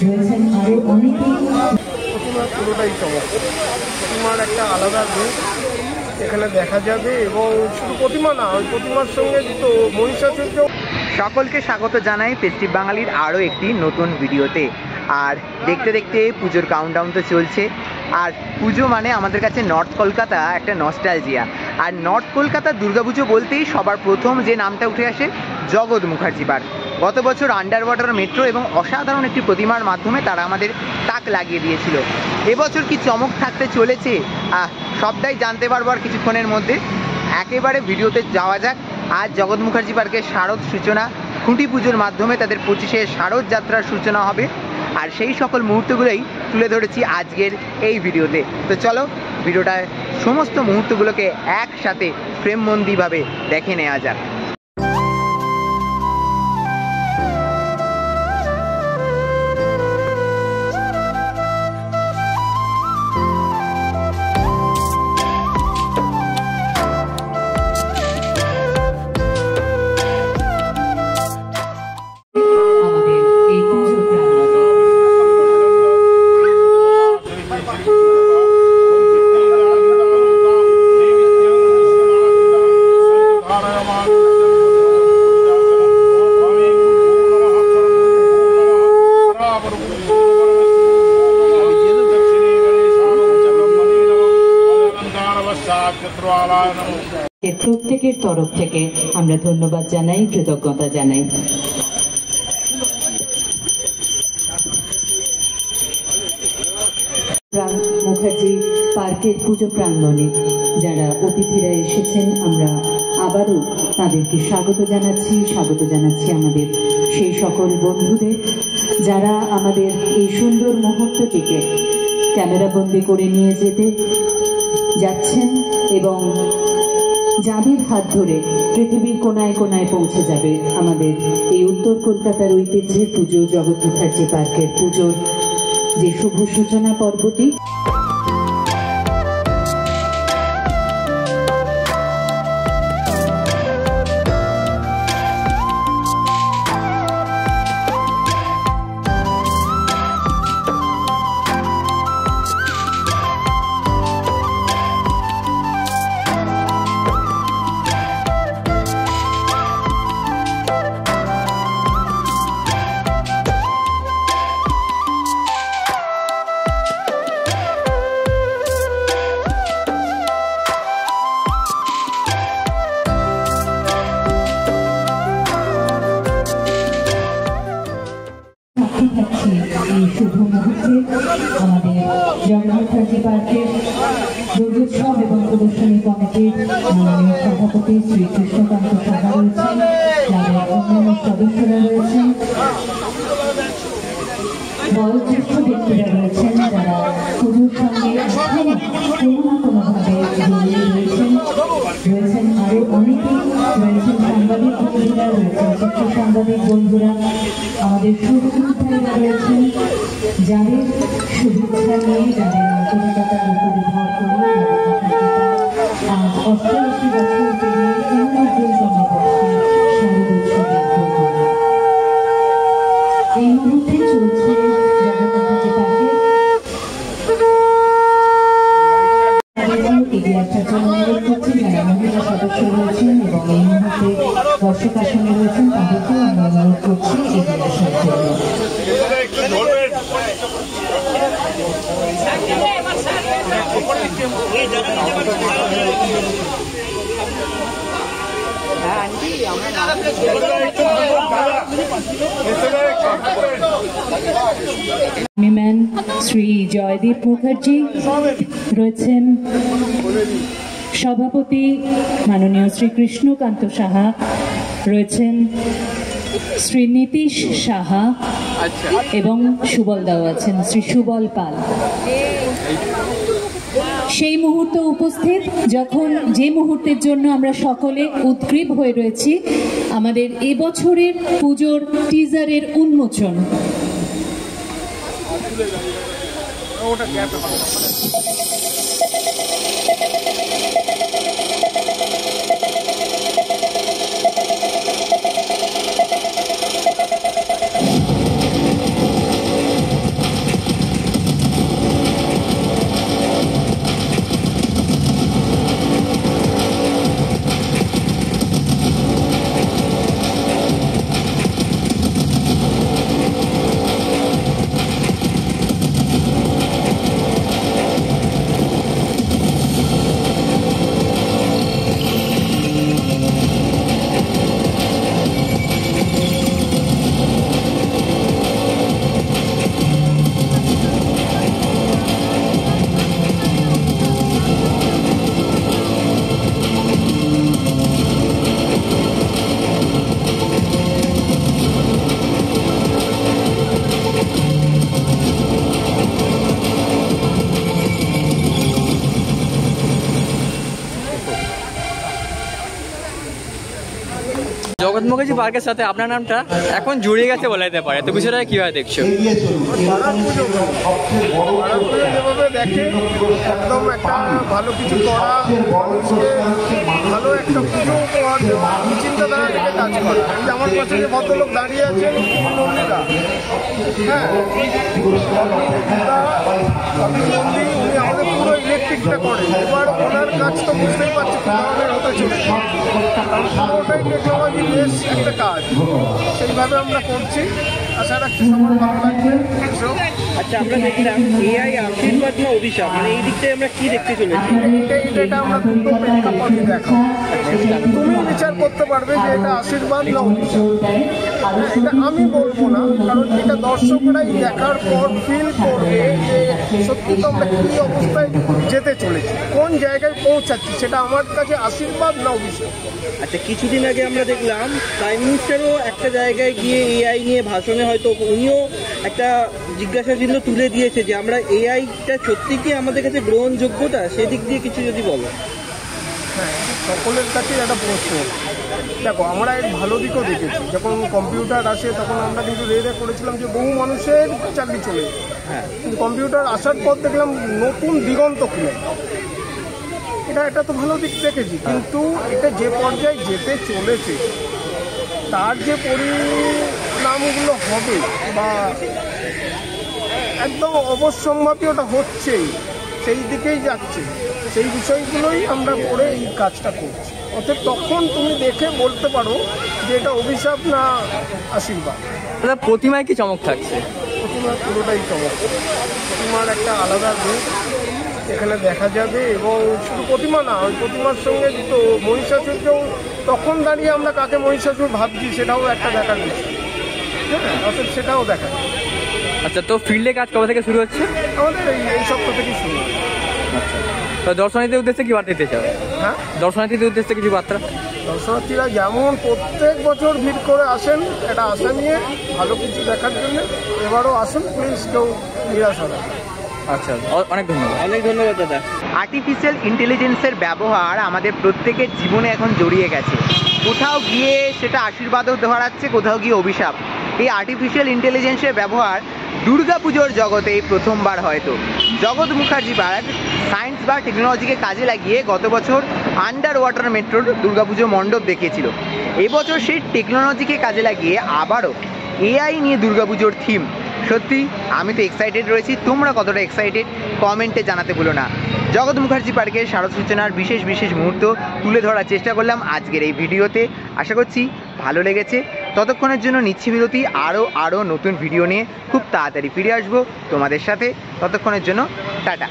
রয়েছেন আরও অনেকেই। প্রতিমা পুরোটাই চমক, প্রতিমার একটা আলাদা রূপ এখানে দেখা যাবে এবং শুধু প্রতিমা না, ওই প্রতিমার সঙ্গে তো মহিষাসুর। সকলকে স্বাগত জানাই ফেস্টিভ বাঙালির আরও একটি নতুন ভিডিওতে। আর দেখতে দেখতে পুজোর কাউন্টডাউন তো চলছে। আর পুজো মানে আমাদের কাছে নর্থ কলকাতা একটা নস্টালজিয়া। আর নর্থ কলকাতার দুর্গাপুজো বলতেই সবার প্রথম যে নামটা উঠে আসে জগৎ মুখার্জি পার্ক। গত বছর আন্ডার ওয়াটার মেট্রো এবং অসাধারণ একটি প্রতিমার মাধ্যমে তারা আমাদের তাক লাগিয়ে দিয়েছিল। এবছর কি চমক থাকতে চলেছে সবটাই জানতে পারবো আর কিছুক্ষণের মধ্যে। একেবারে ভিডিওতে যাওয়া যাক। আজ জগৎ মুখার্জি পার্কের শারদ সূচনা, খুঁটি পুজোর মাধ্যমে তাদের 25শে শারদ যাত্রার সূচনা হবে। আর সেই সকল মুহূর্তগুলোই তুলে ধরেছি আজকের এই ভিডিওতে। তো চলো ভিডিওটায় সমস্ত মুহূর্তগুলোকে একসাথে ফ্রেমবন্দিভাবে দেখে নেওয়া যাক। প্রত্যেকের তরফ থেকে আমরা ধন্যবাদ জানাই, কৃতজ্ঞতা জানাই। মুখার্জি পার্কের পুজো প্রাঙ্গণে যারা অতিথিরা এসেছেন, আমরা আবারও তাদেরকে স্বাগত জানাচ্ছি আমাদের সেই সকল বন্ধুদের যারা আমাদের এই সুন্দর মুহূর্তটিকে ক্যামেরাবন্দি করে নিয়ে যেতে যাচ্ছেন এবং যাদের হাত ধরে পৃথিবীর কোনায় কোনায় পৌঁছে যাবে আমাদের এই উত্তর কলকাতার ঐতিহ্যের পুজো জগৎ মুখার্জি পার্কের পুজোর যে শুভ সূচনা পর্বটি। এই শুভ মুহূর্তে আমাদের জগৎ মুখার্জি পার্কের দুর্গোৎসব এবং প্রদর্শনী কমিটির মাননীয় সভাপতি শ্রী কৃষ্ণকান্ত সাহা রয়েছেন, যাদের অন্যান্য সদস্যরা রয়েছেন, বয়োজ্যেষ্ঠ ব্যক্তিরা রয়েছেন যারা পুজোর সঙ্গে কোনো না কোনোভাবে জড়িয়ে রয়েছেন আরও অনেকেই রয়েছেন, সাংবাদিক বন্ধুরা রয়েছেন, চিত্র সাংবাদিক বন্ধুরা, আমাদের শুভকামনাকারীরা রয়েছেন, যাদের শুভেচ্ছা নিয়ে, যাদের আন্তরিকতার উপরে ভর করে আজ 88 বছর পেরিয়ে উন্নততম বর্ষে শারদ উৎসবের প্রোগ্রাম। এই মুহূর্তে চলছে জগৎ মুখার্জি পার্কে অনুরোধ করছি যারা মহিলা সদস্য রয়েছেন এবং এই মুহূর্তে দর্শক আসনে রয়েছেন তাদেরকেও আমরা অনুরোধ করছি এগিয়ে আসার জন্য। ম্যান শ্রী জয়দীপ মুখার্জি রয়েছেন, সভাপতি মাননীয় শ্রী কৃষ্ণকান্ত সাহা রয়েছেন, শ্রী নীতিশ সাহা এবং সুবল দাও আছেন, শ্রী সুবল পাল। সেই মুহূর্ত উপস্থিত যখন যে মুহূর্তের জন্য আমরা সকলে উদ্গ্রীব হয়ে রয়েছি, আমাদের এবছরের পুজোর টিজারের উন্মোচন। জগৎ মুখার্জি পার্কের সাথে আপনার নামটা এখন জড়িয়ে গেছে বলা যেতে পারে, তো বিষয়টা কীভাবে দেখছো? যেভাবে দেখে একদম একটা ভালো কিছু করা, মানুষকে ভালো একটা পুজো উপহার দেওয়া, চিন্তাধারা থেকে কাজ করা। আমার কাছে যে ভদ্রলোক দাঁড়িয়ে আছেন মল্লিকা, হ্যাঁ নন্দী, উনি আমাদের পুরো ইলেকট্রিকটা করেন। এবার ওনার কাজ তো বুঝতেই পারছি কী ধরনের হতে চলেছে, কারণ পুরোটাই টেকনোলজি বেস একটা কাজ, সেইভাবে আমরা করছি। আশা রাখছি সবার ভালো লাগবে। আচ্ছা, আমরা দেখলাম এআই আশীর্বাদ না অভিশাপ, মানে এই দিকটাই আমরা কি দেখতে চলেছি? এটা আমরা দুটো প্রেক্ষাপটে দেখাবো, তুমিও বিচার করতে পারবে যে এটা আশীর্বাদ না অভিশাপ। এটা আমি বলবো না, কারণ এটা দর্শকরাই দেখার পর ফিল করবে যে সত্যি তো আমরা কী অবস্থায় যেতে চলেছি, কোন জায়গায় পৌঁছাচ্ছি, সেটা আমার কাছে আশীর্বাদ না অভিশাপ। আচ্ছা, কিছুদিন আগে আমরা দেখলাম প্রাইম মিনিস্টারও একটা জায়গায় গিয়ে এআই নিয়ে ভাষণে হয়তো উনিও একটা জিজ্ঞাসা চিহ্ন তুলে দিয়েছে যে আমরা এআইটা সত্যি কি আমাদের কাছে গ্রহণযোগ্যতা, সেদিক দিয়ে কিছু যদি বলো। হ্যাঁ, সকলের কাছেই একটা প্রশ্ন। দেখো, আমরা এর ভালো দিকও দেখেছি। যখন কম্পিউটার আসে তখন আমরা কিন্তু রেডে করেছিলাম যে বহু মানুষের চাকরি চলে যায়। হ্যাঁ, কিন্তু কম্পিউটার আসার পর দেখলাম নতুন দিগন্ত খুলে। এটা তো ভালো দিক দেখেছি, কিন্তু এটা যে পর্যায়ে যেতে চলেছে তার যে পরিণামগুলো হবে বা একদম অবশ্যম্ভাবী ওটা হচ্ছেই, সেই দিকেই যাচ্ছে, সেই বিষয়গুলোই আমরা করে এই কাজটা করছি। অর্থাৎ তখন তুমি দেখে বলতে পারো যে এটা অভিশাপ না আশীর্বাদ। দাদা, প্রতিমায় কি চমক থাকছে? প্রতিমার পুরোটাই চমক। প্রতিমার একটা আলাদা রূপ এখানে দেখা যাবে, এবং শুধু প্রতিমা না, ওই প্রতিমার সঙ্গে তো মহিষাসুরকেও তখন দাঁড়িয়ে আমরা কাকে মহিষাসুর ভাবছি সেটাও একটা দেখার বিষয়। হ্যাঁ, অর্থাৎ সেটাও দেখা যায়। আচ্ছা, তো ফিল্ডে কাজ কবে থেকে শুরু হচ্ছে? আমাদের এই সপ্তাহ থেকেই শুরু। আচ্ছা, তো দর্শনার্থীদের উদ্দেশ্যে কি বার্তা দিতে চাও? হ্যাঁ, দর্শনার্থীদের উদ্দেশ্যে কিছু বার্তা? দর্শনার্থীরা যেমন প্রত্যেক বছর ভিড় করে আসেন এটা আশা নিয়ে ভালো কিছু দেখার জন্য, এবারও আসুন, প্লিজ কেউ নিরাশ হবে। আচ্ছা, অনেক ধন্যবাদ। অনেক ধন্যবাদ দাদা। আর্টিফিশিয়াল ইন্টেলিজেন্সের ব্যবহার আমাদের প্রত্যেকের জীবনে এখন জড়িয়ে গেছে। কোথাও গিয়ে সেটা আশীর্বাদও ধরাচ্ছে, কোথাও গিয়ে অভিশাপ। এই আর্টিফিশিয়াল ইন্টেলিজেন্সের ব্যবহার দুর্গাপুজোর জগতে প্রথমবার হয়তো। জগৎ মুখার্জি পার্ক সায়েন্স বা টেকনোলজিকে কাজে লাগিয়ে গত বছর আন্ডার ওয়াটার মেট্রোর দুর্গাপুজো মণ্ডপ দেখিয়েছিল। এবছর সেই টেকনোলজিকে কাজে লাগিয়ে আবারও এআই নিয়ে দুর্গাপুজোর থিম। সত্যি আমি তো এক্সাইটেড রয়েছি, তোমরা কতটা এক্সাইটেড কমেন্টে জানাতে ভুলো না। জগৎ মুখার্জি পার্কের শারদ সূচনার বিশেষ মুহূর্ত তুলে ধরার চেষ্টা করলাম আজকের এই ভিডিওতে। আশা করছি ভালো লেগেছে। ততক্ষণের জন্য নিচ্ছি বিরতি, আরও নতুন ভিডিও নিয়ে খুব তাড়াতাড়ি ফিরে আসবো তোমাদের সাথে। ততক্ষণের জন্য টাটা।